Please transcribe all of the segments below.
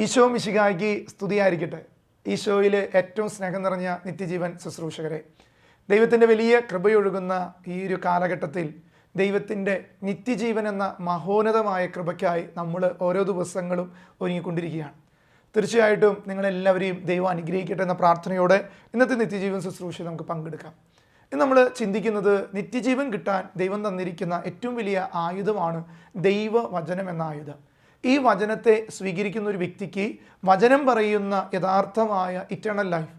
ഈശോ മിശിഹായ്ക്ക് സ്തുതിയായിരിക്കട്ടെ. ഈശോയിൽ ഏറ്റവും സ്നേഹം നിറഞ്ഞ നിത്യജീവൻ ശുശ്രൂഷകരെ, ദൈവത്തിൻ്റെ വലിയ കൃപയൊഴുകുന്ന ഈ ഒരു കാലഘട്ടത്തിൽ ദൈവത്തിൻ്റെ നിത്യജീവൻ എന്ന മഹോന്നതമായ കൃപയ്ക്കായി നമ്മൾ ഓരോ ദിവസങ്ങളും ഒരുങ്ങിക്കൊണ്ടിരിക്കുകയാണ്. തീർച്ചയായിട്ടും നിങ്ങളെല്ലാവരെയും ദൈവം അനുഗ്രഹിക്കട്ടെ എന്ന പ്രാർത്ഥനയോടെ ഇന്നത്തെ നിത്യജീവൻ ശുശ്രൂഷ നമുക്ക് പങ്കെടുക്കാം. ഇന്ന് നമ്മൾ ചിന്തിക്കുന്നത് നിത്യജീവൻ കിട്ടാൻ ദൈവം തന്നിരിക്കുന്ന ഏറ്റവും വലിയ ആയുധമാണ് ദൈവവചനം എന്ന ആയുധം. ഈ വചനത്തെ സ്വീകരിക്കുന്ന ഒരു വ്യക്തിക്ക് വചനം പറയുന്ന യഥാർത്ഥമായ ഇറ്റേണൽ ലൈഫ്,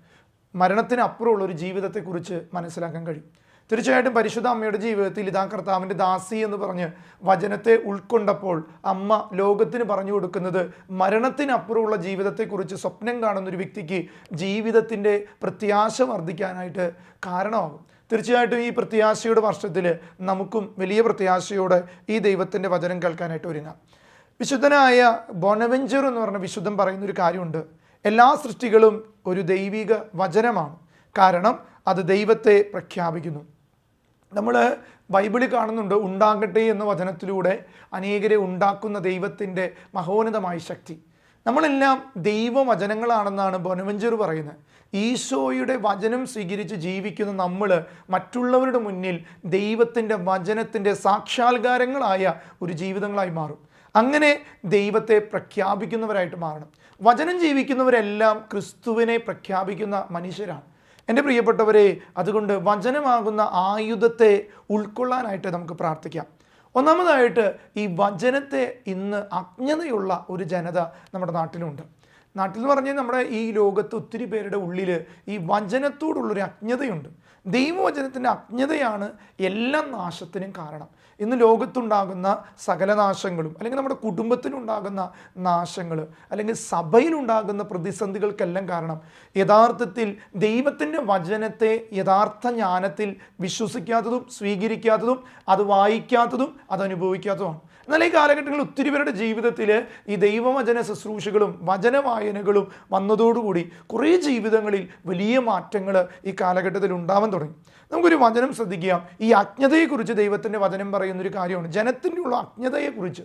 മരണത്തിനപ്പുറമുള്ള ഒരു ജീവിതത്തെക്കുറിച്ച് മനസ്സിലാക്കാൻ കഴിയും. തീർച്ചയായിട്ടും പരിശുദ്ധ അമ്മയുടെ ജീവിതത്തിൽ ഇതാ കർത്താവിൻ്റെ ദാസി എന്ന് പറഞ്ഞ് വചനത്തെ ഉൾക്കൊണ്ടപ്പോൾ അമ്മ ലോകത്തിന് പറഞ്ഞു കൊടുക്കുന്നത് മരണത്തിനപ്പുറമുള്ള ജീവിതത്തെക്കുറിച്ച് സ്വപ്നം കാണുന്ന ഒരു വ്യക്തിക്ക് ജീവിതത്തിൻ്റെ പ്രത്യാശ വർദ്ധിക്കാനായിട്ട് കാരണമാകും. തീർച്ചയായിട്ടും ഈ പ്രത്യാശയുടെ വർഷത്തിൽ നമുക്കും വലിയ പ്രത്യാശയോടെ ഈ ദൈവത്തിൻ്റെ വചനം കേൾക്കാനായിട്ട് ഒരുങ്ങാം. വിശുദ്ധനായ ബൊണവെഞ്ചർ എന്ന് പറഞ്ഞ വിശുദ്ധൻ പറയുന്നൊരു കാര്യമുണ്ട്. എല്ലാ സൃഷ്ടികളും ഒരു ദൈവിക വചനമാണ്, കാരണം അത് ദൈവത്തെ പ്രഖ്യാപിക്കുന്നു. നമ്മൾ ബൈബിളിൽ കാണുന്നുണ്ട്, ഉണ്ടാകട്ടെ എന്ന വചനത്തിലൂടെ അനേകരെ ഉണ്ടാക്കുന്ന ദൈവത്തിൻ്റെ മഹോന്നതമായ ശക്തി. നമ്മളെല്ലാം ദൈവവചനങ്ങളാണെന്നാണ് ബൊണവെഞ്ചർ പറയുന്നത്. ഈശോയുടെ വചനം സ്വീകരിച്ച് ജീവിക്കുന്ന നമ്മൾ മറ്റുള്ളവരുടെ മുന്നിൽ ദൈവത്തിൻ്റെ വചനത്തിൻ്റെ സാക്ഷാത്കാരങ്ങളായ ഒരു ജീവിതങ്ങളായി മാറും. അങ്ങനെ ദൈവത്തെ പ്രഖ്യാപിക്കുന്നവരായിട്ട് മാറണം. വചനം ജീവിക്കുന്നവരെല്ലാം ക്രിസ്തുവിനെ പ്രഖ്യാപിക്കുന്ന മനുഷ്യരാണ്. എൻ്റെ പ്രിയപ്പെട്ടവരെ, അതുകൊണ്ട് വചനമാകുന്ന ആയുധത്തെ ഉൾക്കൊള്ളാനായിട്ട് നമുക്ക് പ്രാർത്ഥിക്കാം. ഒന്നാമതായിട്ട് ഈ വചനത്തെ ഇന്ന് അജ്ഞതയുള്ള ഒരു ജനത നമ്മുടെ നാട്ടിലുണ്ട്. നാട്ടിൽ എന്ന് പറഞ്ഞാൽ നമ്മുടെ ഈ ലോകത്ത് ഒത്തിരി പേരുടെ ഉള്ളിൽ ഈ വചനത്തോടുള്ളൊരു അജ്ഞതയുണ്ട്. ദൈവവചനത്തിൻ്റെ അജ്ഞതയാണ് എല്ലാ നാശത്തിനും കാരണം. ഇന്ന് ലോകത്തുണ്ടാകുന്ന സകല നാശങ്ങളും, അല്ലെങ്കിൽ നമ്മുടെ കുടുംബത്തിലുണ്ടാകുന്ന നാശങ്ങൾ, അല്ലെങ്കിൽ സഭയിലുണ്ടാകുന്ന പ്രതിസന്ധികൾക്കെല്ലാം കാരണം യഥാർത്ഥത്തിൽ ദൈവത്തിൻ്റെ വചനത്തെ യഥാർത്ഥ ജ്ഞാനത്തിൽ വിശ്വസിക്കാത്തതും സ്വീകരിക്കാത്തതും അത് വായിക്കാത്തതും അത് അനുഭവിക്കാത്തതുമാണ്. എന്നാൽ ഈ കാലഘട്ടങ്ങളിൽ ഒത്തിരി പേരുടെ ജീവിതത്തിൽ ഈ ദൈവവചന ശുശ്രൂഷകളും വചനവായനകളും വന്നതോടുകൂടി കുറേ ജീവിതങ്ങളിൽ വലിയ മാറ്റങ്ങൾ ഈ കാലഘട്ടത്തിൽ ഉണ്ടാവാൻ തുടങ്ങി. നമുക്കൊരു വചനം ശ്രദ്ധിക്കാം. ഈ അജ്ഞതയെക്കുറിച്ച് ദൈവത്തിൻ്റെ വചനം പറയുന്നൊരു കാര്യമാണ്, ജനത്തിൻ്റെ ഉള്ള അജ്ഞതയെക്കുറിച്ച്.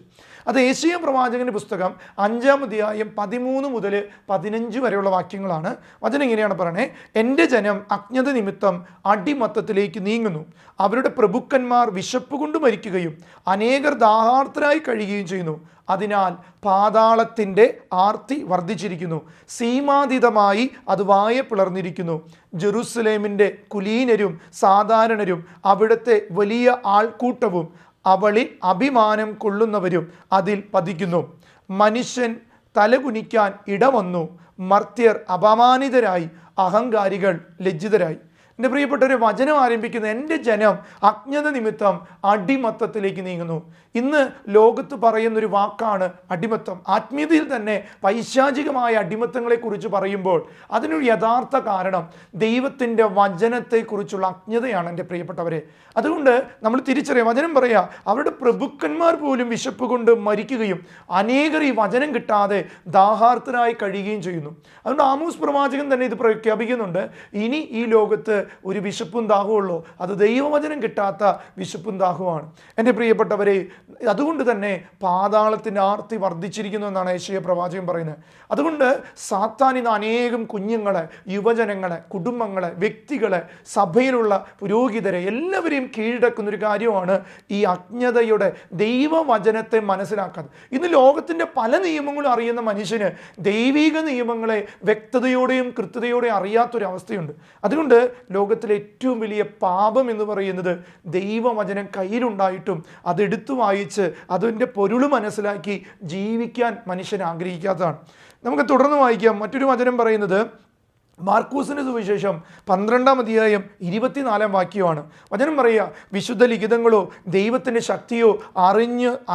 അത് യെശയ്യാ പ്രവാചകൻ്റെ പുസ്തകം 5-ാം അധ്യായം 13 മുതൽ 15 വരെയുള്ള വാക്യങ്ങളാണ്. വചനം ഇങ്ങനെയാണ് പറയണേ: എൻ്റെ ജനം അജ്ഞത നിമിത്തം അടിമത്തത്തിലേക്ക് നീങ്ങുന്നു, അവരുടെ പ്രഭുക്കന്മാർ വിശപ്പ് കൊണ്ട് മരിക്കുകയും അനേകർ ദാഹാർത്തരായി കഴിയുകയും ചെയ്യുന്നു. അതിനാൽ പാതാളത്തിൻ്റെ ആർത്തി വർദ്ധിച്ചിരിക്കുന്നു, സീമാതീതമായി അത് വായ പിളർന്നിരിക്കുന്നു. ജെറുസലേമിൻ്റെ കുലീനരും സാധാരണരും അവിടുത്തെ വലിയ ആൾക്കൂട്ടവും അവളിൽ അഭിമാനം കൊള്ളുന്നവരും അതിൽ പതിക്കുന്നു. മനുഷ്യൻ തലകുനിക്കാൻ ഇടവന്നു, മർത്യർ അപമാനിതരായി, അഹങ്കാരികൾ ലജ്ജിതരായി. എൻ്റെ പ്രിയപ്പെട്ടവരെ, വചനം ആരംഭിക്കുന്ന എൻ്റെ ജനം അജ്ഞത നിമിത്തം അടിമത്തത്തിലേക്ക് നീങ്ങുന്നു. ഇന്ന് ലോകത്ത് പറയുന്നൊരു വാക്കാണ് അടിമത്തം. ആത്മീയതയിൽ തന്നെ പൈശാചികമായ അടിമത്തങ്ങളെക്കുറിച്ച് പറയുമ്പോൾ അതിനൊരു യഥാർത്ഥ കാരണം ദൈവത്തിൻ്റെ വചനത്തെക്കുറിച്ചുള്ള അജ്ഞതയാണ്. എൻ്റെ പ്രിയപ്പെട്ടവരെ, അതുകൊണ്ട് നമ്മൾ തിരിച്ചറിയാം. വചനം പറയുക, അവരുടെ പ്രഭുക്കന്മാർ പോലും വിശപ്പ് കൊണ്ട് മരിക്കുകയും അനേകർ ഈ വചനം കിട്ടാതെ ദാഹാർത്തരായി കഴിയുകയും ചെയ്യുന്നു. അതുകൊണ്ട് ആമോസ് പ്രവാചകൻ തന്നെ ഇത് പ്രഖ്യാപിക്കുന്നുണ്ട്, ഇനി ഈ ലോകത്ത് ഒരു വിശപ്പും ദാഹമുള്ളൂ, അത് ദൈവവചനം കിട്ടാത്ത വിശപ്പും ദാഹവുമാണ്. എൻ്റെ പ്രിയപ്പെട്ടവരെ, അതുകൊണ്ട് തന്നെ പാതാളത്തിൻ്റെ ആർത്തി വർദ്ധിച്ചിരിക്കുന്നു എന്നാണ് യെശയ്യാ പ്രവാചകൻ പറയുന്നത്. അതുകൊണ്ട് സാത്താൻ ഇന്ന് അനേകം കുഞ്ഞുങ്ങളെ, യുവജനങ്ങളെ, കുടുംബങ്ങളെ, വ്യക്തികളെ, സഭയിലുള്ള പുരോഹിതരെ എല്ലാവരെയും കീഴടക്കുന്നൊരു കാര്യമാണ് ഈ അജ്ഞതയുടെ ദൈവവചനത്തെ മനസ്സിലാക്കാതെ. ഇന്ന് ലോകത്തിൻ്റെ പല നിയമങ്ങളും അറിയുന്ന മനുഷ്യന് ദൈവിക നിയമങ്ങളെ വ്യക്തതയോടെയും കൃത്യതയോടെയും അറിയാത്തൊരവസ്ഥയുണ്ട്. അതുകൊണ്ട് ലോകത്തിലെ ഏറ്റവും വലിയ പാപം എന്ന് പറയുന്നത് ദൈവവചനം കയ്യിലുണ്ടായിട്ടും അതെടുത്തു വായിച്ച് അതിൻ്റെ പൊരുൾ മനസ്സിലാക്കി ജീവിക്കാൻ മനുഷ്യൻ ആഗ്രഹിക്കാത്തതാണ്. നമുക്ക് തുടർന്ന് വായിക്കാം. മറ്റൊരു വചനം പറയുന്നത് മാർക്കൂസിൻ്റെ സുവിശേഷം 12-ാം അധ്യായം 24-ാം വാക്യമാണ്. വചനം പറയുക, വിശുദ്ധ ലിഖിതങ്ങളോ ദൈവത്തിൻ്റെ ശക്തിയോ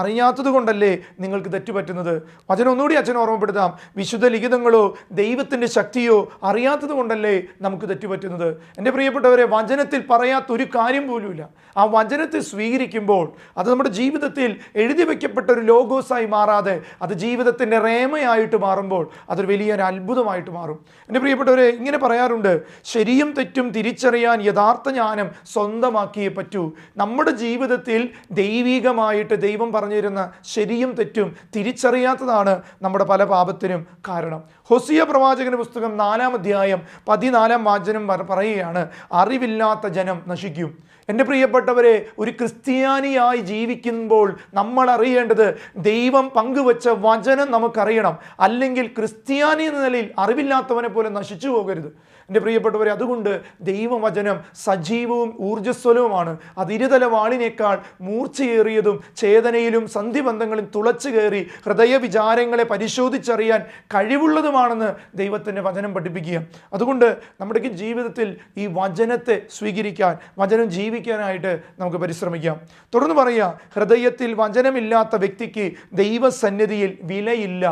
അറിയാത്തത് കൊണ്ടല്ലേ നിങ്ങൾക്ക് തെറ്റുപറ്റുന്നത്. വചനം ഒന്നുകൂടി അച്ഛൻ ഓർമ്മപ്പെടുത്താം. വിശുദ്ധ ലിഖിതങ്ങളോ ദൈവത്തിൻ്റെ ശക്തിയോ അറിയാത്തത് കൊണ്ടല്ലേ നമുക്ക് തെറ്റുപറ്റുന്നത്. എൻ്റെ പ്രിയപ്പെട്ടവരെ, വചനത്തിൽ പറയാത്തൊരു കാര്യം പോലുമില്ല. ആ വചനത്തെ സ്വീകരിക്കുമ്പോൾ അത് നമ്മുടെ ജീവിതത്തിൽ എഴുതി വയ്ക്കപ്പെട്ട ഒരു ലോഗോസായി മാറാതെ അത് ജീവിതത്തിൻ്റെ റേമയായിട്ട് മാറുമ്പോൾ അതൊരു വലിയൊരു അത്ഭുതമായിട്ട് മാറും. എൻ്റെ പ്രിയപ്പെട്ടവരെ, ഇങ്ങനെ പറയാറുണ്ട്, ശരിയും തെറ്റും തിരിച്ചറിയാൻ യഥാർത്ഥ ജ്ഞാനം സ്വന്തമാക്കിയേ പറ്റൂ. നമ്മുടെ ജീവിതത്തിൽ ദൈവികമായിട്ട് ദൈവം പറഞ്ഞു തരുന്ന ശരിയും തെറ്റും തിരിച്ചറിയാത്തതാണ് നമ്മുടെ പല പാപത്തിനും കാരണം. ഹോസിയ പ്രവാചകന്റെ പുസ്തകം 4-ാം അധ്യായം 14-ാം വാചനം പറയുകയാണ്, അറിവില്ലാത്ത ജനം നശിക്കും. എൻ്റെ പ്രിയപ്പെട്ടവരെ, ഒരു ക്രിസ്ത്യാനിയായി ജീവിക്കുമ്പോൾ നമ്മൾ അറിയേണ്ടത് ദൈവം പങ്കുവച്ച വചനം നമുക്കറിയണം. അല്ലെങ്കിൽ ക്രിസ്ത്യാനി എന്ന നിലയിൽ അറിവില്ലാത്തവനെ പോലെ നശിച്ചു പോകരുത്. എൻ്റെ പ്രിയപ്പെട്ടവരെ, അതുകൊണ്ട് ദൈവവചനം സജീവവും ഊർജ്ജസ്വലവുമാണ്. അത് ഇരുതല വാളിനേക്കാൾ മൂർച്ചയേറിയതും ചേതനയിലും സന്ധിബന്ധങ്ങളും തുളച്ചു കയറി ഹൃദയവിചാരങ്ങളെ പരിശോധിച്ചറിയാൻ കഴിവുള്ളതുമാണെന്ന് ദൈവത്തിൻ്റെ വചനം പഠിപ്പിക്കുക. അതുകൊണ്ട് നമ്മുടെ ജീവിതത്തിൽ ഈ വചനത്തെ സ്വീകരിക്കാൻ, വചനം ജീവിക്കാനായിട്ട് നമുക്ക് പരിശ്രമിക്കാം. തുടർന്ന് പറയുക, ഹൃദയത്തിൽ വചനമില്ലാത്ത വ്യക്തിക്ക് ദൈവസന്നിധിയിൽ വിലയില്ല.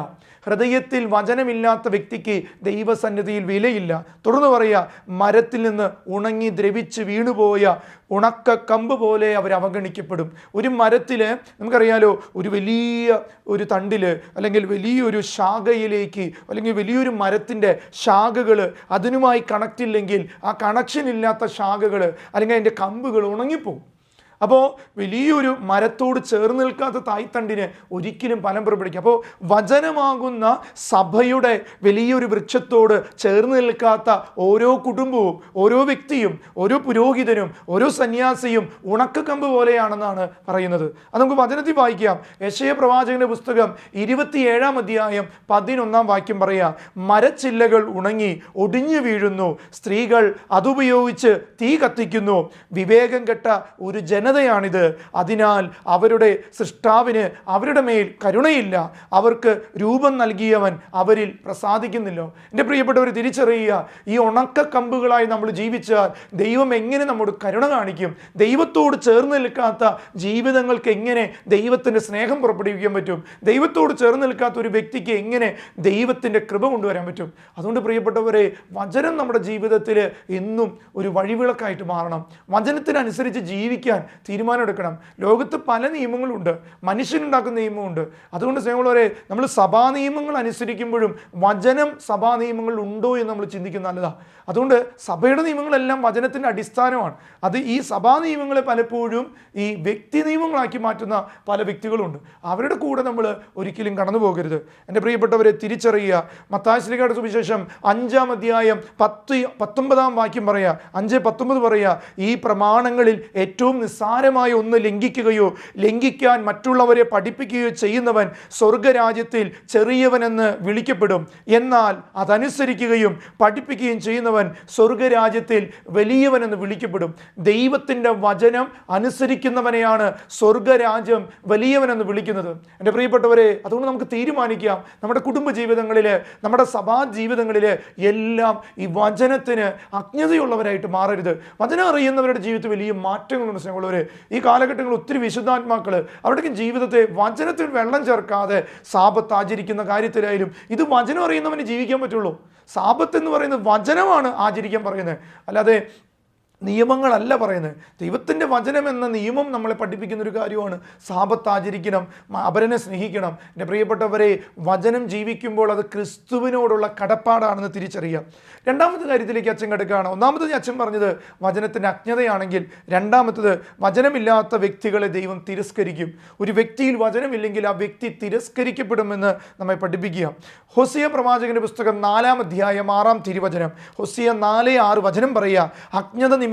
ഹൃദയത്തിൽ വചനമില്ലാത്ത വ്യക്തിക്ക് ദൈവസന്നിധിയിൽ വിലയില്ല. തുടർന്ന് പറയുക, മരത്തിൽ നിന്ന് ഉണങ്ങി ദ്രവിച്ച് വീണുപോയ ഉണക്ക കമ്പ് പോലെ അവർ അവഗണിക്കപ്പെടും. ഒരു മരത്തിൽ നമുക്കറിയാലോ, ഒരു വലിയ തണ്ടിൽ അല്ലെങ്കിൽ വലിയൊരു ശാഖയിലേക്ക് അല്ലെങ്കിൽ വലിയൊരു മരത്തിൻ്റെ ശാഖകൾ അതിനുമായി കണക്റ്റ് ഇല്ലെങ്കിൽ ആ കണക്ഷൻ ഇല്ലാത്ത ശാഖകൾ അല്ലെങ്കിൽ അതിൻ്റെ കമ്പുകൾ ഉണങ്ങിപ്പോകും. അപ്പോൾ വലിയൊരു മരത്തോട് ചേർന്ന് നിൽക്കാത്ത തായ്തണ്ടിന് ഒരിക്കലും ഫലം പുറപ്പെടുവിക്കും. അപ്പോൾ വചനമാകുന്ന സഭയുടെ വലിയൊരു വൃക്ഷത്തോട് ചേർന്ന് നിൽക്കാത്ത ഓരോ കുടുംബവും, ഓരോ വ്യക്തിയും, ഓരോ പുരോഹിതനും, ഓരോ സന്യാസിയും ഉണക്കക്കമ്പ് പോലെയാണെന്നാണ് പറയുന്നത്. അത് നമുക്ക് വചനത്തിൽ വായിക്കാം. യെശയ്യാ പ്രവാചകന്റെ പുസ്തകം 27-ാം അധ്യായം 11-ാം വാക്യം പറയാ, മരച്ചില്ലകൾ ഉണങ്ങി ഒടിഞ്ഞു വീഴുന്നു, സ്ത്രീകൾ അതുപയോഗിച്ച് തീ കത്തിക്കുന്നു. വിവേകം കെട്ട ഒരു ജനതയാണിത്. അതിനാൽ അവരുടെ സൃഷ്ടാവിന് അവരുടെ മേൽ കരുണയില്ല. അവർക്ക് രൂപം നൽകിയവൻ അവരിൽ പ്രസാദിക്കുന്നില്ലോ. എൻ്റെ പ്രിയപ്പെട്ടവർ, തിരിച്ചറിയുക, ഈ ഉണക്ക കമ്പുകളായി നമ്മൾ ജീവിച്ചാൽ ദൈവം എങ്ങനെ നമ്മോട് കരുണ കാണിക്കും? ദൈവത്തോട് ചേർന്ന് നിൽക്കാത്ത ജീവിതങ്ങൾക്ക് എങ്ങനെ ദൈവത്തിൻ്റെ സ്നേഹം പുറപ്പെടുവിക്കാൻ പറ്റും? ദൈവത്തോട് ചേർന്ന് നിൽക്കാത്ത ഒരു വ്യക്തിക്ക് എങ്ങനെ ദൈവത്തിൻ്റെ കൃപ കൊണ്ടുവരാൻ പറ്റും? അതുകൊണ്ട് പ്രിയപ്പെട്ടവരെ, വചനം നമ്മുടെ ജീവിതത്തിൽ എന്നും ഒരു വഴിവിളക്കായിട്ട് മാറണം. വചനത്തിനനുസരിച്ച് ജീവിക്കാൻ തീരുമാനമെടുക്കണം. ലോകത്ത് പല നിയമങ്ങളുണ്ട്, മനുഷ്യനുണ്ടാക്കുന്ന നിയമമുണ്ട്. അതുകൊണ്ട് സ്നേഹമുള്ളവരെ, നമ്മൾ സഭാ നിയമങ്ങൾ അനുസരിക്കുമ്പോഴും വചനം സഭാ നിയമങ്ങൾ ഉണ്ടോ എന്ന് നമ്മൾ ചിന്തിക്കുന്ന നല്ലതാണ്. അതുകൊണ്ട് സഭയുടെ നിയമങ്ങളെല്ലാം വചനത്തിൻ്റെ അടിസ്ഥാനമാണ്. അത് ഈ സഭാ നിയമങ്ങളെ പലപ്പോഴും ഈ വ്യക്തി നിയമങ്ങളാക്കി മാറ്റുന്ന പല വ്യക്തികളുണ്ട്. അവരുടെ കൂടെ നമ്മൾ ഒരിക്കലും കടന്നു പോകരുത്. എൻ്റെ പ്രിയപ്പെട്ടവരെ, തിരിച്ചറിയുക. മത്തായി ശ്ലീഹായുടെ സുവിശേഷം 5-ാം അധ്യായം 19-ാം വാക്യം പറയാ, 5:19 പറയാ, ഈ പ്രമാണങ്ങളിൽ ഏറ്റവും നിസ്സാരമായ ഒന്ന് ലംഘിക്കുകയോ ലംഘിക്കാൻ മറ്റുള്ളവരെ പഠിപ്പിക്കുകയോ ചെയ്യുന്നവൻ സ്വർഗരാജ്യത്തിൽ ചെറിയവനെന്ന് വിളിക്കപ്പെടും. എന്നാൽ അതനുസരിക്കുകയും പഠിപ്പിക്കുകയും ചെയ്യുന്നവൻ സ്വർഗരാജ്യത്തിൽ വലിയവനെന്ന് വിളിക്കപ്പെടും. ദൈവത്തിൻ്റെ വചനം അനുസരിക്കുന്നവനെയാണ് സ്വർഗരാജ്യം വലിയവനെന്ന് വിളിക്കുന്നത്. എൻ്റെ പ്രിയപ്പെട്ടവരെ, അതുകൊണ്ട് നമുക്ക് തീരുമാനിക്കാം, നമ്മുടെ കുടുംബ ജീവിതങ്ങളിൽ, നമ്മുടെ സഭാ ജീവിതങ്ങളിൽ എല്ലാം ഈ വചനത്തിന് അജ്ഞതയുള്ളവരായിട്ട് മാറരുത്. വചനം അറിയുന്നവരുടെ ജീവിതത്തിൽ വലിയ മാറ്റങ്ങളുണ്ട്. സ്നേഹമുള്ളവരെ, ഈ കാലഘട്ടങ്ങളിൽ ഒത്തിരി വിശുദ്ധാത്മാക്കൾ അവരുടെയും ജീവിതത്തെ വചനത്തിൽ വെള്ളം ചേർക്കാതെ സാബത്ത് ആചരിക്കുന്ന കാര്യത്തിലായാലും ഇത് വചനം അറിയുന്നവന് ജീവിക്കാൻ പറ്റുള്ളൂ. സാബത്ത് എന്ന് പറയുന്നത് വചനമാണ് ആചരിക്കാൻ പറയുന്നത്, അല്ലാതെ നിയമങ്ങളല്ല പറയുന്നത്. ദൈവത്തിൻ്റെ വചനം എന്ന നിയമം നമ്മളെ പഠിപ്പിക്കുന്ന ഒരു കാര്യമാണ്. സാബത്ത് ആചരിക്കണം, അവരനെ സ്നേഹിക്കണം. എൻ്റെ പ്രിയപ്പെട്ടവരെ, വചനം ജീവിക്കുമ്പോൾ അത് ക്രിസ്തുവിനോടുള്ള കടപ്പാടാണെന്ന് തിരിച്ചറിയാം. രണ്ടാമത്തെ കാര്യത്തിലേക്ക് അച്ഛൻ കിടക്കുകയാണ്. ഒന്നാമത്തത് അച്ഛൻ പറഞ്ഞത് വചനത്തിൻ്റെ അജ്ഞതയാണെങ്കിൽ, രണ്ടാമത്തത് വചനമില്ലാത്ത വ്യക്തികളെ ദൈവം തിരസ്കരിക്കും. ഒരു വ്യക്തിയിൽ വചനമില്ലെങ്കിൽ ആ വ്യക്തി തിരസ്കരിക്കപ്പെടുമെന്ന് നമ്മെ പഠിപ്പിക്കുക. ഹോസിയ പ്രവാചകന്റെ പുസ്തകം 4-ാം അധ്യായം 6-ാം തിരുവചനം, ഹോസിയ 4:6 വചനം പറയുക, അജ്ഞത നിമിത്തം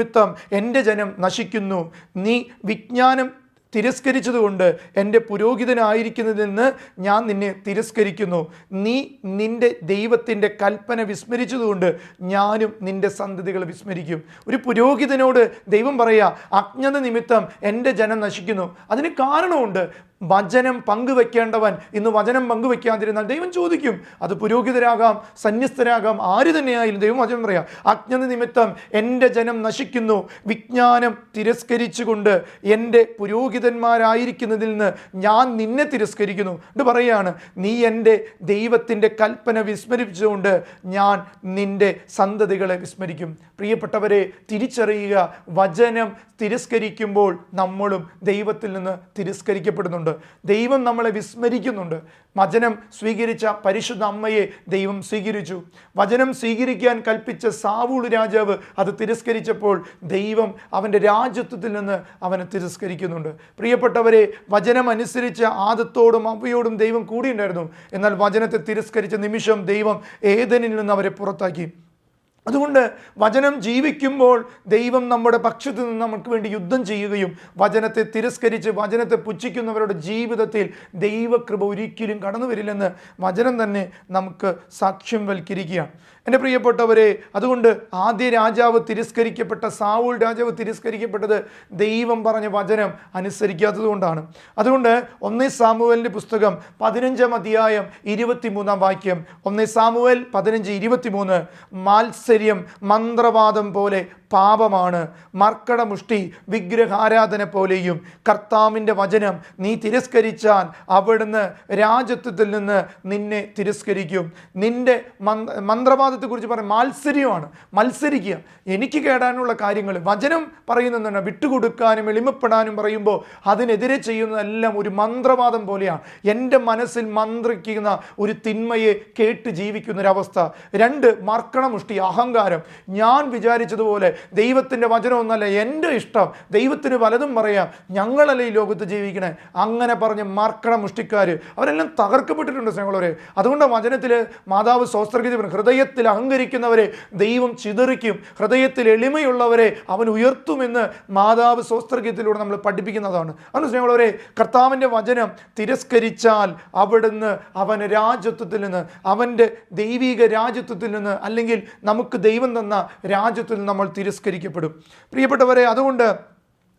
എൻ്റെ ജനം നശിക്കുന്നു. നീ വിജ്ഞാനം തിരസ്കരിച്ചതുകൊണ്ട് എൻ്റെ പുരോഹിതനായിരിക്കുന്നതിൽ നിന്ന് ഞാൻ നിന്നെ തിരസ്കരിക്കുന്നു. നീ നിൻ്റെ ദൈവത്തിൻ്റെ കൽപ്പന വിസ്മരിച്ചതുകൊണ്ട് ഞാനും നിൻ്റെ സന്തതികളെ വിസ്മരിക്കും. ഒരു പുരോഹിതനോട് ദൈവം പറയുക, അജ്ഞത നിമിത്തം എൻ്റെ ജനം നശിക്കുന്നു. അതിന് കാരണമുണ്ട്. വചനം പങ്കുവെക്കേണ്ടവൻ ഇന്ന് വചനം പങ്കുവെക്കാതിരുന്നാൽ ദൈവം ചോദിക്കും. അത് പുരോഹിതരാകാം, സന്യസ്തരാകാം, ആര് തന്നെയായാലും ദൈവം വചനം പറയാം, അജ്ഞത നിമിത്തം എൻ്റെ ജനം നശിക്കുന്നു. വിജ്ഞാനം തിരസ്കരിച്ചുകൊണ്ട് എൻ്റെ പുരോഹിതന്മാരായിരിക്കുന്നതിൽ നിന്ന് ഞാൻ നിന്നെ തിരസ്കരിക്കുന്നു എന്ന് പറയുകയാണ്. നീ എൻ്റെ ദൈവത്തിൻ്റെ കൽപ്പന വിസ്മരിച്ചുകൊണ്ട് ഞാൻ നിൻ്റെ സന്തതികളെ വിസ്മരിക്കും. പ്രിയപ്പെട്ടവരെ, തിരിച്ചറിയുക, വചനം തിരസ്കരിക്കുമ്പോൾ നമ്മളും ദൈവത്തിൽ നിന്ന് തിരസ്കരിക്കപ്പെടുന്നുണ്ട്. മറക്കുന്നുണ്ട്. ദൈവം നമ്മളെ വിസ്മരിക്കുന്നുണ്ട്. വചനം സ്വീകരിച്ച പരിശുദ്ധ അമ്മയെ ദൈവം സ്വീകരിച്ചു. വചനം സ്വീകരിക്കാൻ കൽപ്പിച്ച സാവൂൾ രാജാവ് അത് തിരസ്കരിച്ചപ്പോൾ ദൈവം അവൻ്റെ രാജ്യത്വത്തിൽ നിന്ന് അവനെ തിരസ്കരിക്കുന്നുണ്ട്. പ്രിയപ്പെട്ടവരെ, വചനം അനുസരിച്ച് ആദത്തോടും അവയോടും ദൈവം കൂടിയുണ്ടായിരുന്നു. എന്നാൽ വചനത്തെ തിരസ്കരിച്ച നിമിഷം ദൈവം ഏദനിൽ നിന്ന് അവരെ പുറത്താക്കി. അതുകൊണ്ട് വചനം ജീവിക്കുമ്പോൾ ദൈവം നമ്മുടെ പക്ഷത്ത് നിന്ന് നമുക്ക് വേണ്ടി യുദ്ധം ചെയ്യുകയും വചനത്തെ തിരസ്കരിച്ച് വചനത്തെ പുച്ഛിക്കുന്നവരുടെ ജീവിതത്തിൽ ദൈവകൃപ ഒരിക്കലും കടന്നു വരില്ലെന്ന് വചനം തന്നെ നമുക്ക് സാക്ഷ്യം വൽക്കരിക്കുകയാണ്. എൻ്റെ പ്രിയപ്പെട്ടവരെ, അതുകൊണ്ട് ആദ്യ രാജാവ് തിരസ്കരിക്കപ്പെട്ട സാവൂൾ രാജാവ് തിരസ്കരിക്കപ്പെട്ടത് ദൈവം പറഞ്ഞ വചനം അനുസരിക്കാത്തത് കൊണ്ടാണ്. അതുകൊണ്ട് 1 സാമുവേലിൻ്റെ പുസ്തകം 15-ാം അധ്യായം 23-ാം വാക്യം, 1 സാമുവേൽ 15:23, മാത്സര്യം മന്ത്രവാദം പോലെ പാപമാണ്, മർക്കടമുഷ്ടി വിഗ്രഹാരാധന പോലെയും. കർത്താവിൻ്റെ വചനം നീ തിരസ്കരിച്ചാൽ അവിടുന്ന് രാജ്യത്വത്തിൽ നിന്ന് നിന്നെ തിരസ്കരിക്കും. നിന്റെ മന്ത്രവാദത്തെക്കുറിച്ച് പറയും മാത്സര്യമാണ്, മത്സരിക്കുക. എനിക്ക് കേടാനുള്ള കാര്യങ്ങൾ വചനം പറയുന്നതാണ്. വിട്ടുകൊടുക്കാനും എളിമപ്പെടാനും പറയുമ്പോൾ അതിനെതിരെ ചെയ്യുന്നതെല്ലാം ഒരു മന്ത്രവാദം പോലെയാണ്. എൻ്റെ മനസ്സിൽ മന്ത്രിക്കുന്ന ഒരു തിന്മയെ കേട്ട് ജീവിക്കുന്നൊരവസ്ഥ. 2, മർക്കടമുഷ്ടി, അഹങ്കാരം. ഞാൻ വിചാരിച്ചതുപോലെ ദൈവത്തിൻ്റെ വചനമൊന്നല്ല, എൻ്റെ ഇഷ്ടം, ദൈവത്തിന് പലതും പറയാം, ഞങ്ങളല്ലേ ഈ ലോകത്ത് ജീവിക്കണേ, അങ്ങനെ പറഞ്ഞ് മർക്കടമുഷ്ടിക്കാർ അവരെല്ലാം തകർക്കപ്പെട്ടിട്ടുണ്ട് സ്നേഹമുള്ളവരെ. അതുകൊണ്ട് വചനത്തിൽ മാതാവ് സ്വസ്ത്രഗതി പറഞ്ഞു, ഹൃദയത്തിൽ അഹങ്കരിക്കുന്നവരെ ദൈവം ചിതറിക്കും, ഹൃദയത്തിൽ എളിമയുള്ളവരെ അവൻ ഉയർത്തുമെന്ന് മാതാവ് സ്വസ്ത്രഗീതത്തിലൂടെ നമ്മൾ പഠിപ്പിക്കുന്നതാണ്. അതുകൊണ്ട് സ്നേഹമുള്ളവരെ, കർത്താവിൻ്റെ വചനം തിരസ്കരിച്ചാൽ അവിടുന്ന് അവൻ രാജ്യത്വത്തിൽ നിന്ന്, അവൻ്റെ ദൈവിക രാജ്യത്വത്തിൽ നിന്ന്, അല്ലെങ്കിൽ നമുക്ക് ദൈവം തന്ന രാജ്യത്തിൽ നിന്ന് നമ്മൾ തിരസ്കരിക്കപ്പെടും. പ്രിയപ്പെട്ടവരെ, അതുകൊണ്ട്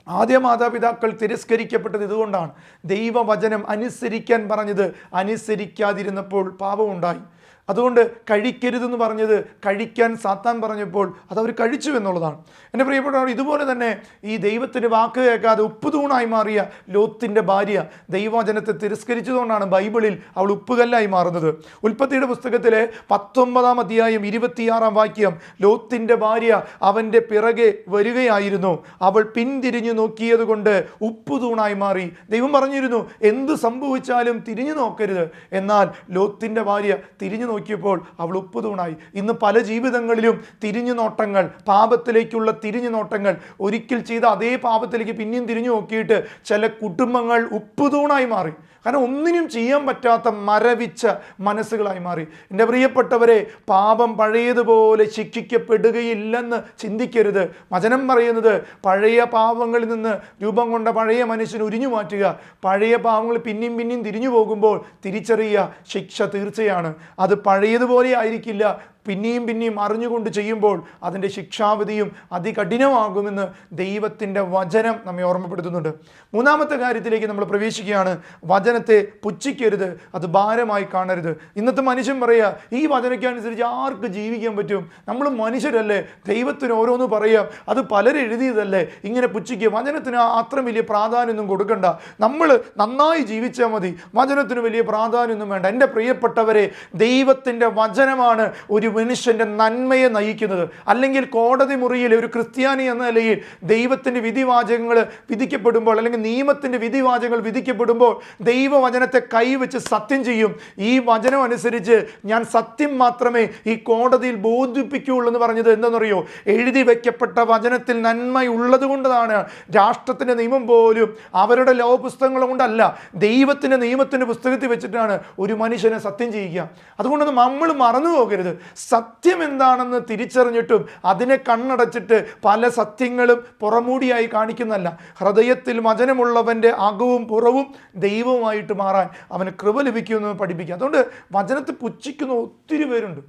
ആദ്യ മാതാപിതാക്കൾ തിരസ്കരിക്കപ്പെട്ടത് ഇതുകൊണ്ടാണ്. ദൈവവചനം അനുസരിക്കാൻ പറഞ്ഞത് അനുസരിക്കാതിരുന്നപ്പോൾ പാപമുണ്ടായി. അതുകൊണ്ട് കഴിക്കരുതെന്ന് പറഞ്ഞത് കഴിക്കാൻ സാത്താൻ പറഞ്ഞപ്പോൾ അതവർ കഴിച്ചു എന്നുള്ളതാണ്. എൻ്റെ പ്രിയപ്പെട്ടവർ, ഇതുപോലെ തന്നെ ഈ ദൈവത്തിൻ്റെ വാക്ക് കേൾക്കാതെ ഉപ്പുതൂണായി മാറിയ ലോത്തിൻ്റെ ഭാര്യ ദൈവവചനത്തെ തിരസ്കരിച്ചതുകൊണ്ടാണ് ബൈബിളിൽ അവൾ ഉപ്പുകല്ലായി മാറുന്നത്. ഉൽപ്പത്തിയുടെ പുസ്തകത്തിലെ 19-ാം അധ്യായം 26-ാം വാക്യം, ലോത്തിൻ്റെ ഭാര്യ അവൻ്റെ പിറകെ വരികയായിരുന്നു, അവൾ പിന്തിരിഞ്ഞു നോക്കിയത് കൊണ്ട് ഉപ്പുതൂണായി മാറി. ദൈവം പറഞ്ഞിരുന്നു എന്ത് സംഭവിച്ചാലും തിരിഞ്ഞു നോക്കരുത്. എന്നാൽ ലോത്തിൻ്റെ ഭാര്യ തിരിഞ്ഞു നോക്കിയപ്പോൾ അവൾ ഉപ്പുതൂണായി. ഇന്ന് പല ജീവിതങ്ങളിലും തിരിഞ്ഞു നോട്ടങ്ങൾ, പാപത്തിലേക്കുള്ള തിരിഞ്ഞു നോട്ടങ്ങൾ, ഒരിക്കൽ ചെയ്ത അതേ പാപത്തിലേക്ക് പിന്നെയും തിരിഞ്ഞു നോക്കിയിട്ട് ചില കുടുംബങ്ങൾ ഉപ്പുതൂണായി മാറി. കാരണം ഒന്നിനും ചെയ്യാൻ പറ്റാത്ത മരവിച്ച മനസ്സുകളായി മാറി. എൻ്റെ പ്രിയപ്പെട്ടവരെ, പാപം പഴയതുപോലെ ശിക്ഷിക്കപ്പെടുകയില്ലെന്ന് ചിന്തിക്കരുത്. വചനം പറയുന്നത് പഴയ പാപങ്ങളിൽ നിന്ന് രൂപം കൊണ്ട പഴയ മനുഷ്യനെ ഉരിഞ്ഞു മാറ്റുക. പഴയ പാപങ്ങൾ പിന്നെയും പിന്നെയും തിരിഞ്ഞു പോകുമ്പോൾ തിരിച്ചറിയുക, ശിക്ഷ തീർച്ചയാണ്. അത് പഴയതുപോലെ ആയിരിക്കില്ല, പിന്നെയും പിന്നെയും അറിഞ്ഞുകൊണ്ട് ചെയ്യുമ്പോൾ അതിൻ്റെ ശിക്ഷാവിധിയും അതികഠിനമാകുമെന്ന് ദൈവത്തിൻ്റെ വചനം നമ്മെ ഓർമ്മപ്പെടുത്തുന്നുണ്ട്. 3-ാമത്തെ കാര്യത്തിലേക്ക് നമ്മൾ പ്രവേശിക്കുകയാണ്. വചനത്തെ പുച്ഛിക്കരുത്, അത് ഭാരമായി കാണരുത്. ഇന്നത്തെ മനുഷ്യൻ പറയുക, ഈ വചനക്കനുസരിച്ച് ആർക്ക് ജീവിക്കാൻ പറ്റും? നമ്മൾ മനുഷ്യരല്ലേ, ദൈവത്തിന് ഓരോന്ന് പറയാം, അത് പലരും എഴുതിയതല്ലേ, ഇങ്ങനെ പുച്ഛിക്കുക. വചനത്തിന് അത്ര വലിയ പ്രാധാന്യമൊന്നും കൊടുക്കണ്ട, നമ്മൾ നന്നായി ജീവിച്ചാൽ മതി, വചനത്തിന് വലിയ പ്രാധാന്യമൊന്നും വേണ്ട. എൻ്റെ പ്രിയപ്പെട്ടവരെ, ദൈവത്തിൻ്റെ വചനമാണ് ഒരു മനുഷ്യൻ്റെ നന്മയെ നയിക്കുന്നത്. അല്ലെങ്കിൽ കോടതി മുറിയിൽ ഒരു ക്രിസ്ത്യാനി എന്ന നിലയിൽ ദൈവത്തിൻ്റെ വിധിവാചകങ്ങൾ വിധിക്കപ്പെടുമ്പോൾ, അല്ലെങ്കിൽ നിയമത്തിൻ്റെ വിധിവാചകങ്ങൾ വിധിക്കപ്പെടുമ്പോൾ ദൈവവചനത്തെ കൈവച്ച് സത്യം ചെയ്യും. ഈ വചനം അനുസരിച്ച് ഞാൻ സത്യം മാത്രമേ ഈ കോടതിയിൽ ബോധിപ്പിക്കുകയുള്ളൂ എന്ന് പറഞ്ഞത് എന്തെന്നറിയോ? എഴുതി വയ്ക്കപ്പെട്ട വചനത്തിൽ നന്മയുള്ളത് കൊണ്ടതാണ്. രാഷ്ട്രത്തിൻ്റെ നിയമം പോലും അവരുടെ ലോ പുസ്തകങ്ങൾ കൊണ്ടല്ല, ദൈവത്തിൻ്റെ നിയമത്തിൻ്റെ പുസ്തകത്തിൽ വെച്ചിട്ടാണ് ഒരു മനുഷ്യനെ സത്യം ചെയ്യുക. അതുകൊണ്ട് നമ്മൾ മറന്നു പോകരുത്. സത്യം എന്താണെന്ന് തിരിച്ചറിഞ്ഞിട്ടും അതിനെ കണ്ണടച്ചിട്ട് പല സത്യങ്ങളും പുറമൂടിയായി കാണിക്കുന്നല്ല. ഹൃദയത്തിൽ വചനമുള്ളവൻ്റെ അകവും പുറവും ദൈവവുമായിട്ട് മാറാൻ അവന് കൃപ ലഭിക്കുമെന്ന് പഠിപ്പിക്കുക. അതുകൊണ്ട് വചനത്തെ പുച്ഛിക്കുന്ന ഒത്തിരി പേരുണ്ട്,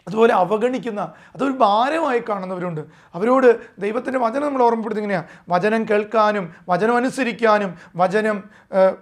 അതുപോലെ അവഗണിക്കുന്ന, അതൊരു ഭാരമായി കാണുന്നവരുണ്ട്. അവരോട് ദൈവത്തിൻ്റെ വചനം നമ്മൾ ഓർമ്മപ്പെടുത്തി ഇങ്ങനെയാണ്, വചനം കേൾക്കാനും വചനം അനുസരിക്കാനും വചനം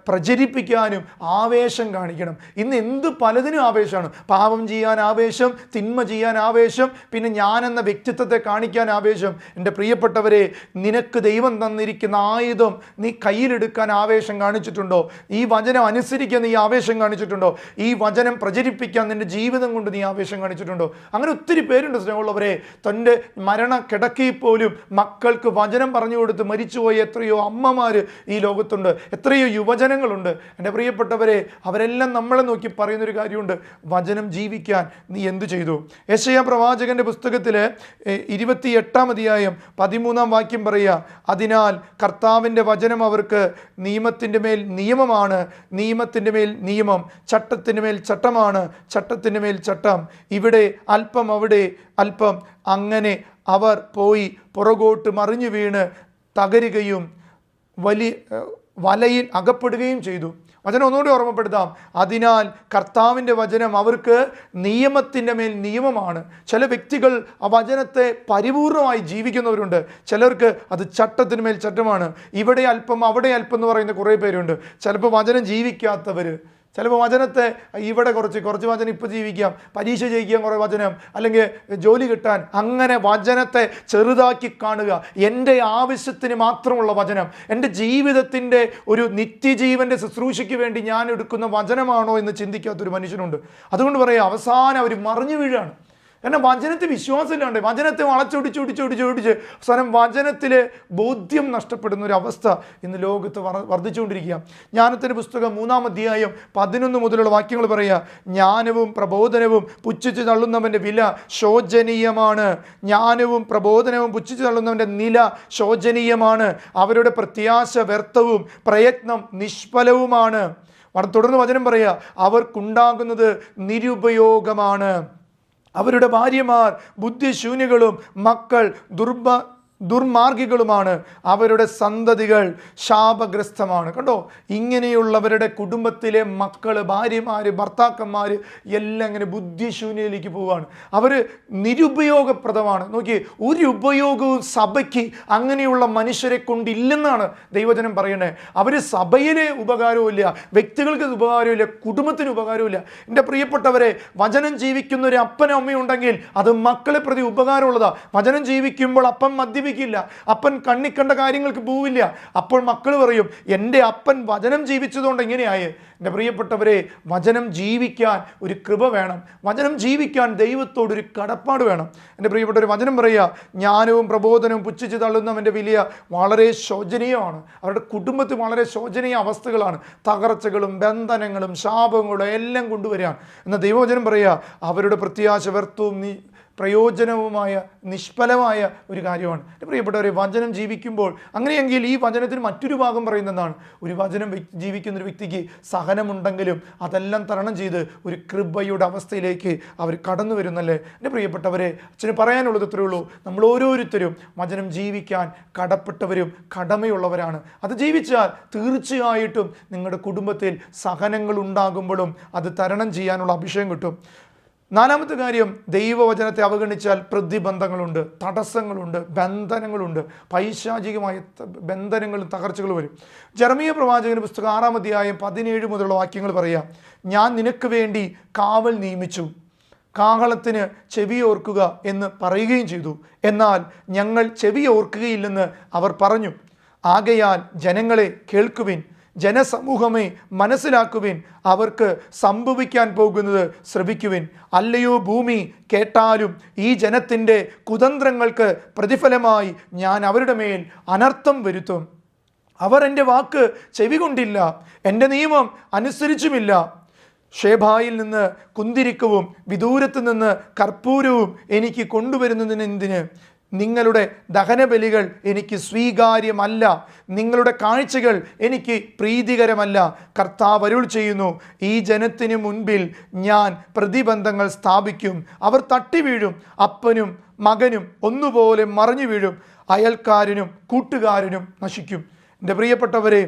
പ്രചരിപ്പിക്കാനും ആവേശം കാണിക്കണം. ഇന്ന് എന്ത് പലതിനും ആവേശമാണ്. പാപം ചെയ്യാൻ ആവേശം, തിന്മ ചെയ്യാൻ ആവേശം, പിന്നെ ഞാനെന്ന വ്യക്തിത്വത്തെ കാണിക്കാൻ ആവേശം. എൻ്റെ പ്രിയപ്പെട്ടവരെ, നിനക്ക് ദൈവം തന്നിരിക്കുന്ന ആയുധം നീ കയ്യിലെടുക്കാൻ ആവേശം കാണിച്ചിട്ടുണ്ടോ? ഈ വചനം അനുസരിക്കാൻ നീ ആവേശം കാണിച്ചിട്ടുണ്ടോ? ഈ വചനം പ്രചരിപ്പിക്കാൻ നിൻ്റെ ജീവിതം കൊണ്ട് നീ ആവേശം കാണിച്ചിട്ടുണ്ടോ? അങ്ങനെ ഒത്തിരി പേരുണ്ട് സ്നേഹമുള്ളവരെ. തൻ്റെ മരണ കിടക്കയിൽ പോലും മക്കൾക്ക് വചനം പറഞ്ഞു കൊടുത്ത് മരിച്ചുപോയ എത്രയോ അമ്മമാർ ഈ ലോകത്തുണ്ട്, എത്രയോ യുവജനങ്ങളുണ്ട്. എൻ്റെ പ്രിയപ്പെട്ടവരെ, അവരെല്ലാം നമ്മളെ നോക്കി പറയുന്നൊരു കാര്യമുണ്ട്, വചനം ജീവിക്കാൻ നീ എന്തു ചെയ്തു? യെശയ്യാ പ്രവാചകന്റെ പുസ്തകത്തിൽ 28-ാം അധ്യായം 13-ാം വാക്യം പറയുക, അതിനാൽ കർത്താവിൻ്റെ വചനം അവർക്ക് നിയമത്തിൻ്റെ മേൽ നിയമമാണ്, നിയമത്തിൻ്റെ മേൽ നിയമം, ചട്ടത്തിൻ്റെ മേൽ ചട്ടമാണ്, ചട്ടത്തിൻ്റെ മേൽ ചട്ടം. ഇവിടെ അല്പം, അവിടെ അല്പം. അങ്ങനെ അവർ പോയി പുറകോട്ട് മറിഞ്ഞു വീണ് തകരുകയും വലയിൽ അകപ്പെടുകയും ചെയ്തു. വചനം ഒന്നുകൂടി ഓർമ്മപ്പെടുത്താം. അതിനാൽ കർത്താവിൻ്റെ വചനം അവർക്ക് നിയമത്തിൻ്റെ മേൽ നിയമമാണ്. ചില വ്യക്തികൾ ആ വചനത്തെ പരിപൂർണമായി ജീവിക്കുന്നവരുണ്ട്, ചിലർക്ക് അത് ചട്ടത്തിന് മേൽ ചട്ടമാണ്. ഇവിടെ അല്പം അവിടെ അല്പം എന്ന് പറയുന്ന കുറേ പേരുണ്ട്. ചിലപ്പോൾ വചനം ജീവിക്കാത്തവർ, ചിലപ്പോൾ വചനത്തെ ഇവിടെ കുറച്ച് വചനം ഇപ്പോൾ ജീവിക്കാം, പരീക്ഷ ജയിക്കാൻ കുറേ വചനം, അല്ലെങ്കിൽ ജോലി കിട്ടാൻ, അങ്ങനെ വചനത്തെ ചെറുതാക്കി കാണുക. എൻ്റെ ആവശ്യത്തിന് മാത്രമുള്ള വചനം, എൻ്റെ ജീവിതത്തിൻ്റെ ഒരു നിത്യജീവൻ്റെ ശുശ്രൂഷയ്ക്ക് വേണ്ടി ഞാൻ എടുക്കുന്ന വചനമാണോ എന്ന് ചിന്തിക്കാത്തൊരു മനുഷ്യനുണ്ട്. അതുകൊണ്ട് പറയാം, അവസാനം അവർ മറിഞ്ഞു വീഴാണ്. കാരണം വചനത്തിൽ വിശ്വാസമില്ലാണ്ട്, വചനത്തെ വളച്ചൊടിച്ചൊടിച്ചൊടിച്ചൊടിച്ച് അവസാനം വചനത്തിലെ ബോധ്യം നഷ്ടപ്പെടുന്ന ഒരു അവസ്ഥ ഇന്ന് ലോകത്ത് വർദ്ധിച്ചുകൊണ്ടിരിക്കുക. ജ്ഞാനത്തിൻ്റെ പുസ്തകം 3-ാം അധ്യായം 11 മുതലുള്ള വാക്യങ്ങൾ പറയുക, ജ്ഞാനവും പ്രബോധനവും പുച്ഛിച്ച് തള്ളുന്നവൻ്റെ വില ശോചനീയമാണ്. ജ്ഞാനവും പ്രബോധനവും പുച്ഛിച്ച് തള്ളുന്നവൻ്റെ നില ശോചനീയമാണ്. അവരുടെ പ്രത്യാശ വ്യർത്ഥവും പ്രയത്നം നിഷ്ഫലവുമാണ്. തുടർന്ന് വചനം പറയുക, അവർക്കുണ്ടാകുന്നത് നിരുപയോഗമാണ്. അവരുടെ ഭാര്യമാർ ബുദ്ധിശൂന്യകളും മക്കൾ ദുർമാർഗികളുമാണ്. അവരുടെ സന്തതികൾ ശാപഗ്രസ്തമാണ്. കണ്ടോ, ഇങ്ങനെയുള്ളവരുടെ കുടുംബത്തിലെ മക്കൾ, ഭാര്യമാർ, ഭർത്താക്കന്മാർ എല്ലാം ഇങ്ങനെ ബുദ്ധിശൂന്യയിലേക്ക് പോവുകയാണ്. അവർ നിരുപയോഗപ്രദമാണ്. നോക്കി, ഒരു ഉപയോഗവും സഭയ്ക്ക് അങ്ങനെയുള്ള മനുഷ്യരെ കൊണ്ടില്ലെന്നാണ് ദൈവജനം പറയുന്നത്. അവർ സഭയിലെ ഉപകാരവുമില്ല, വ്യക്തികൾക്ക് ഉപകാരമില്ല, കുടുംബത്തിന് ഉപകാരമില്ല. എൻ്റെ പ്രിയപ്പെട്ടവരെ, വചനം ജീവിക്കുന്ന ഒരു അപ്പനും അമ്മയും ഉണ്ടെങ്കിൽ അത് മക്കളെ പ്രതി ഉപകാരമുള്ളതാണ്. വചനം ജീവിക്കുമ്പോൾ അപ്പം മദ്യപിക്കില്ല, അപ്പൻ കണ്ണിക്കണ്ട കാര്യങ്ങൾക്ക് പോവില്ല. അപ്പോൾ മക്കൾ പറയും, എൻ്റെ അപ്പൻ വചനം ജീവിച്ചതുകൊണ്ട് എങ്ങനെയായി? എൻ്റെ പ്രിയപ്പെട്ടവരെ, വചനം ജീവിക്കാൻ ഒരു കൃപ വേണം. വചനം ജീവിക്കാൻ ദൈവത്തോടൊരു കടപ്പാട് വേണം. എൻ്റെ പ്രിയപ്പെട്ടവർ, വചനം പറയുക, ജ്ഞാനവും പ്രബോധനവും പുച്ഛിച്ച് തള്ളുന്നവൻ്റെ വില വളരെ ശോചനീയമാണ്. അവരുടെ കുടുംബത്തിൽ വളരെ ശോചനീയ അവസ്ഥകളാണ്. തകർച്ചകളും ബന്ധനങ്ങളും ശാപങ്ങളും എല്ലാം കൊണ്ടുവരികയാണ്. എന്നാൽ ദൈവവചനം പറയുക, അവരുടെ പ്രത്യാശ വ്യർത്ഥവും പ്രയോജനവുമായ നിഷ്ഫലമായ ഒരു കാര്യമാണ്. പ്രിയപ്പെട്ടവരെ, വചനം ജീവിക്കുമ്പോൾ അങ്ങനെയെങ്കിൽ ഈ വചനത്തിന് മറ്റൊരു ഭാഗം പറയുന്നതാണ്, ഒരു വചനം ജീവിക്കുന്ന ഒരു വ്യക്തിക്ക് സഹനമുണ്ടെങ്കിലും അതെല്ലാം തരണം ചെയ്ത് ഒരു കൃപയുടെ അവസ്ഥയിലേക്ക് അവർ കടന്നു വരുന്നല്ലേ. എൻ്റെ പ്രിയപ്പെട്ടവരെ, അച്ഛന് പറയാനുള്ളത് ഇത്രയേ ഉള്ളൂ, നമ്മൾ ഓരോരുത്തരും വചനം ജീവിക്കാൻ കടപ്പെട്ടവരും കടമയുള്ളവരാണ്. അത് ജീവിച്ചാൽ തീർച്ചയായിട്ടും നിങ്ങളുടെ കുടുംബത്തിൽ സഹനങ്ങൾ ഉണ്ടാകുമ്പോഴും അത് തരണം ചെയ്യാനുള്ള അഭിഷേകം കിട്ടും. 4-മത്തെ കാര്യം, ദൈവവചനത്തെ അവഗണിച്ചാൽ പ്രതിബന്ധങ്ങളുണ്ട്, തടസ്സങ്ങളുണ്ട്, ബന്ധനങ്ങളുണ്ട്, പൈശാചികമായ ബന്ധനങ്ങളും തകർച്ചകളും വരും. ജെറമിയ പ്രവാചകന്റെ പുസ്തകം 6-ാം അധ്യായം 17 മുതലുള്ള വാക്യങ്ങൾ പറയാം, ഞാൻ നിനക്ക് വേണ്ടി കാവൽ നിയമിച്ചു, കാഹളത്തിന് ചെവിയോർക്കുക എന്ന് പറയുകയും ചെയ്തു. എന്നാൽ ഞങ്ങൾ ചെവിയോർക്കുകയില്ലെന്ന് അവർ പറഞ്ഞു. ആകയാൽ ജനങ്ങളെ കേൾക്കുവിൻ, ജനസമൂഹമേ മനസ്സിലാക്കുവിൻ, അവർക്ക് സംഭവിക്കാൻ പോകുന്നത് ശ്രവിക്കുവിൻ. അല്ലയോ ഭൂമി, കേട്ടാലും ഈ ജനത്തിൻ്റെ കുതന്ത്രങ്ങൾക്ക് പ്രതിഫലമായി ഞാൻ അവരുടെ മേൽ അനർത്ഥം വരുത്തും. അവർ എൻ്റെ വാക്ക് ചെവികൊണ്ടില്ല, എൻ്റെ നിയമം അനുസരിച്ചുമില്ല. ഷേബായിൽ നിന്ന് കുന്തിരിക്കവും വിദൂരത്ത് നിന്ന് കർപ്പൂരവും എനിക്ക് കൊണ്ടുവരുന്നതിനെന്തിന്? നിങ്ങളുടെ ദഹനബലികൾ എനിക്ക് സ്വീകാര്യമല്ല, നിങ്ങളുടെ കാഴ്ചകൾ എനിക്ക് പ്രീതികരമല്ല. കർത്താവ് അരുൾ ചെയ്യുന്നു, ഈ ജനത്തിന് മുൻപിൽ ഞാൻ പ്രതിബന്ധങ്ങൾ സ്ഥാപിക്കും. അവർ തട്ടി വീഴും, അപ്പനും മകനും ഒന്നുപോലെ മറിഞ്ഞു വീഴും, അയൽക്കാരനും കൂട്ടുകാരനും നശിക്കും. എൻ്റെ പ്രിയപ്പെട്ടവരെ,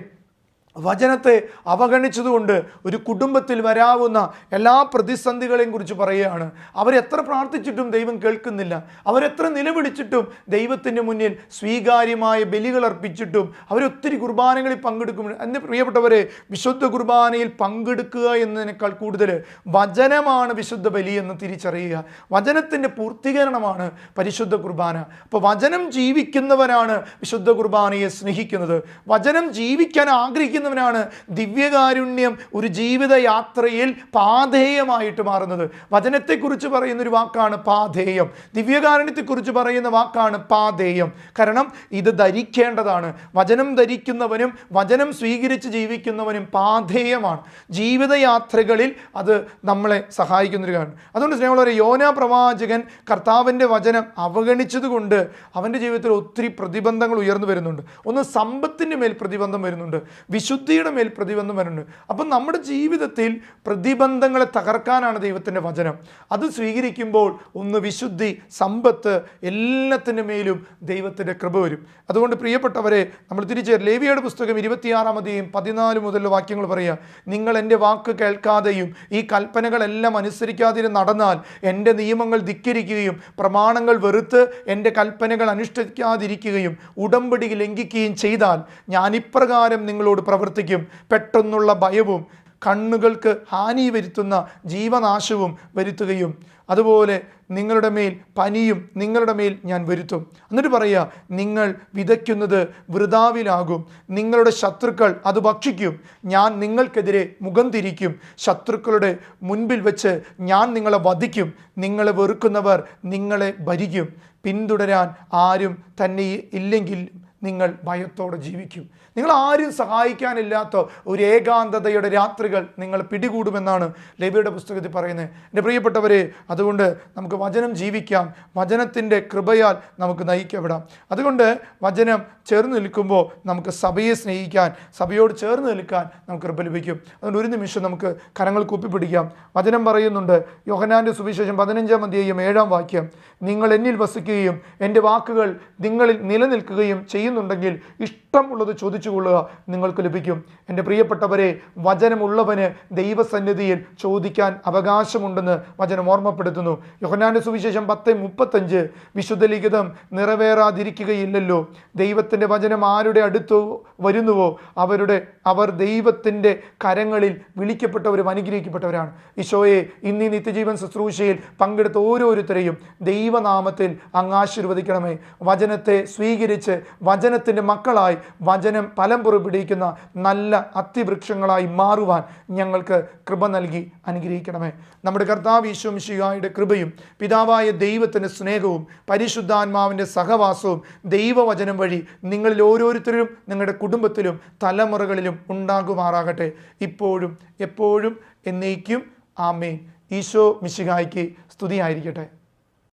വചനത്തെ അവഗണിച്ചതുകൊണ്ട് ഒരു കുടുംബത്തിൽ വരാവുന്ന എല്ലാ പ്രതിസന്ധികളെയും കുറിച്ച് പറയുകയാണ്. അവരെത്ര പ്രാർത്ഥിച്ചിട്ടും ദൈവം കേൾക്കുന്നില്ല, അവരെത്ര നിലവിളിച്ചിട്ടും ദൈവത്തിൻ്റെ മുന്നിൽ സ്വീകാര്യമായ ബലികൾ അർപ്പിച്ചിട്ടും അവരൊത്തിരി കുർബാനകളിൽ പങ്കെടുക്കും. എൻ്റെ പ്രിയപ്പെട്ടവരെ, വിശുദ്ധ കുർബാനയിൽ പങ്കെടുക്കുക എന്നതിനേക്കാൾ കൂടുതൽ വചനമാണ് വിശുദ്ധ ബലി എന്ന് തിരിച്ചറിയുക. വചനത്തിൻ്റെ പൂർത്തീകരണമാണ് പരിശുദ്ധ കുർബാന. അപ്പോൾ വചനം ജീവിക്കുന്നവരാണ് വിശുദ്ധ കുർബാനയെ സ്നേഹിക്കുന്നത്. വചനം ജീവിക്കാൻ ആഗ്രഹിക്കുന്ന സ്വീകരിക്കുന്നവനാണ് ദിവ്യകാരുണ്യം ഒരു ജീവിതയാത്രയിൽ പാഥേയമായിട്ട് മാറുന്നത്. വചനത്തെക്കുറിച്ച് പറയുന്നൊരു വാക്കാണ് പാഥേയം, ദിവ്യകാരുണ്യത്തെക്കുറിച്ച് പറയുന്ന വാക്കാണ് പാഥേയം. കാരണം ഇത് ധരിക്കേണ്ടതാണ്. വചനം ധരിക്കുന്നവനും വചനം സ്വീകരിച്ച് ജീവിക്കുന്നവനും പാഥേയമാണ്. ജീവിതയാത്രകളിൽ അത് നമ്മളെ സഹായിക്കുന്നൊരു കാര്യമാണ്. അതുകൊണ്ട് സ്നേഹമുള്ളവരെ, യോനാ പ്രവാചകൻ കർത്താവിൻ്റെ വചനം അവഗണിച്ചതുകൊണ്ട് അവൻ്റെ ജീവിതത്തിൽ ഒത്തിരി പ്രതിബന്ധങ്ങൾ ഉയർന്നു വരുന്നുണ്ട്. ഒന്ന് സമ്പത്തിൻ്റെ മേൽ പ്രതിബന്ധം വരുന്നുണ്ട്, വിശുദ്ധിയുടെ മേൽ പ്രതിബന്ധം വരുന്നുണ്ട്. അപ്പം നമ്മുടെ ജീവിതത്തിൽ പ്രതിബന്ധങ്ങളെ തകർക്കാനാണ് ദൈവത്തിൻ്റെ വചനം. അത് സ്വീകരിക്കുമ്പോൾ ഒന്ന് വിശുദ്ധി, സമ്പത്ത്, എല്ലാത്തിൻ്റെ മേലും ദൈവത്തിൻ്റെ കൃപ വരും. അതുകൊണ്ട് പ്രിയപ്പെട്ടവരെ, നമ്മൾ തിരിച്ച് ലേവിയയുടെ പുസ്തകം 26-ാം അധ്യായം 14 മുതലുള്ള വാക്യങ്ങൾ പറയുക. നിങ്ങൾ എൻ്റെ വാക്ക് കേൾക്കാതെയും ഈ കൽപ്പനകളെല്ലാം അനുസരിക്കാതെ നടന്നാൽ, എൻ്റെ നിയമങ്ങൾ ധിക്കരിക്കുകയും പ്രമാണങ്ങൾ വെറുത്ത് എൻ്റെ കൽപ്പനകൾ അനുഷ്ഠിക്കാതിരിക്കുകയും ഉടമ്പടി ലംഘിക്കുകയും ചെയ്താൽ ഞാൻ ഇപ്രകാരം നിങ്ങളോട് പ്രവർത്തിക്കും. പെട്ടെന്നുള്ള ഭയവും കണ്ണുകൾക്ക് ഹാനി വരുത്തുന്ന ജീവനാശവും വരുത്തുകയും അതുപോലെ നിങ്ങളുടെ മേൽ പനിയും നിങ്ങളുടെ മേൽ ഞാൻ വരുത്തും. എന്നിട്ട് പറയുക, നിങ്ങൾ വിതയ്ക്കുന്നത് വൃഥാവിലാകും, നിങ്ങളുടെ ശത്രുക്കൾ അത് ഭക്ഷിക്കും. ഞാൻ നിങ്ങൾക്കെതിരെ മുഖം തിരിക്കും, ശത്രുക്കളുടെ മുൻപിൽ വെച്ച് ഞാൻ നിങ്ങളെ വധിക്കും. നിങ്ങളെ വെറുക്കുന്നവർ നിങ്ങളെ ഭരിക്കും. പിന്തുടരാൻ ആരും തന്നെ ഇല്ലെങ്കിൽ നിങ്ങൾ ഭയത്തോടെ ജീവിക്കും. നിങ്ങൾ ആരും സഹായിക്കാനില്ലാത്ത ഒരു ഏകാന്തതയുടെ രാത്രികൾ നിങ്ങൾ പിടികൂടുമെന്നാണ് ലേവിയുടെ പുസ്തകത്തിൽ പറയുന്നത്. എൻ്റെ പ്രിയപ്പെട്ടവരെ, അതുകൊണ്ട് നമുക്ക് വചനം ജീവിക്കാം, വചനത്തിൻ്റെ കൃപയാൽ നമുക്ക് നയിക്കപ്പെടാം. അതുകൊണ്ട് വചനം ചേർന്ന് നിൽക്കുമ്പോൾ നമുക്ക് സഭയെ സ്നേഹിക്കാൻ, സഭയോട് ചേർന്ന് നിൽക്കാൻ നമുക്ക് കൃപ ലഭിക്കും. അതുകൊണ്ട് ഒരു നിമിഷം നമുക്ക് കരങ്ങൾ കൂപ്പിപ്പിടിക്കാം. വചനം പറയുന്നുണ്ട്, യോഹന്നാൻ്റെ സുവിശേഷം 15-ാം അധ്യായം 7-ാം വാക്യം, നിങ്ങൾ എന്നിൽ വസിക്കുകയും എൻ്റെ വാക്കുകൾ നിങ്ങളിൽ നിലനിൽക്കുകയും ചെയ്യുന്നുണ്ടെങ്കിൽ ഇഷ്ടമുള്ളത് ചോദിച്ചുകൊള്ളുക, നിങ്ങൾക്ക് ലഭിക്കും. എൻ്റെ പ്രിയപ്പെട്ടവരെ, വചനമുള്ളവന് ദൈവസന്നിധിയിൽ ചോദിക്കാൻ അവകാശമുണ്ടെന്ന് വചനം ഓർമ്മപ്പെടുത്തുന്നു. യോഹന്നാന്റെ സുവിശേഷം 10:35, വിശുദ്ധ ലിഖിതം നിറവേറാതിരിക്കുകയില്ലല്ലോ. ദൈവത്തിൻ്റെ വചനം ആരുടെ അടുത്ത് വരുന്നുവോ അവർ ദൈവത്തിൻ്റെ കരങ്ങളിൽ വിളിക്കപ്പെട്ടവരും അനുഗ്രഹിക്കപ്പെട്ടവരാണ്. ഈശോയെ, ഇന്നീ നിത്യജീവൻ ശുശ്രൂഷയിൽ പങ്കെടുത്ത ഓരോരുത്തരെയും ദൈവനാമത്തിൽ അങ്ങ് ആശീർവദിക്കണമേ. വചനത്തെ സ്വീകരിച്ച് വചനത്തിൻ്റെ മക്കളായി വചനം ഫലം പുറപ്പെടുവിക്കുന്ന നല്ല അത്തിവൃക്ഷങ്ങളായി മാറുവാൻ ഞങ്ങൾക്ക് കൃപ നൽകി അനുഗ്രഹിക്കണമേ. നമ്മുടെ കർത്താവ് ഈശോ മിശിഹായുടെ കൃപയും പിതാവായ ദൈവത്തിൻ്റെ സ്നേഹവും പരിശുദ്ധാത്മാവിൻ്റെ സഹവാസവും ദൈവവചനം വഴി നിങ്ങളിൽ ഓരോരുത്തരും നിങ്ങളുടെ കുടുംബത്തിലും തലമുറകളിലും ഉണ്ടാകുമാറാകട്ടെ, ഇപ്പോഴും എപ്പോഴും എന്നേക്കും. ആമേൻ. ഈശോ മിശിഹായ്ക്ക് സ്തുതിയായിരിക്കട്ടെ.